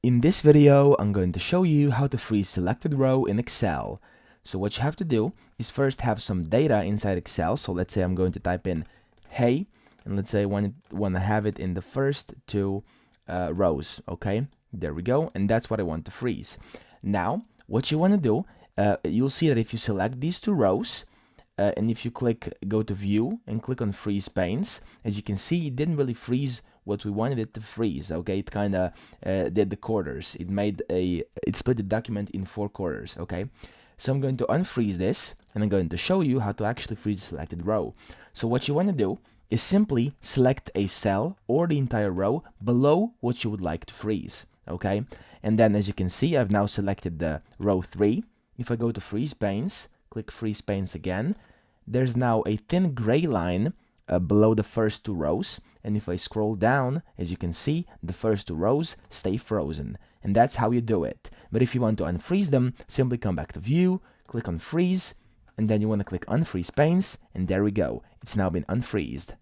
In this video, I'm going to show you how to freeze selected row in Excel. So what you have to do is first have some data inside Excel. So let's say I'm going to type in hey, and let's say I want to have it in the first two rows. Okay, there we go, and that's what I want to freeze. Now, what you want to do, you'll see that if you select these two rows, and if you go to view and click on freeze panes, as you can see, it didn't really freeze what we wanted it to freeze. Okay, it kind of did the quarters. It split the document in 4 quarters. Okay, so I'm going to unfreeze this, and I'm going to show you how to actually freeze the selected row. So what you want to do is simply select a cell or the entire row below what you would like to freeze. Okay, and then as you can see, I've now selected the row 3. If I go to freeze panes, click freeze panes again, there's now a thin gray line below the first 2 rows, and if I scroll down, as you can see, the first 2 rows stay frozen, and that's how you do it. But if you want to unfreeze them, simply come back to view, click on freeze, and then you want to click unfreeze panes, and there we go, it's now been unfreezed.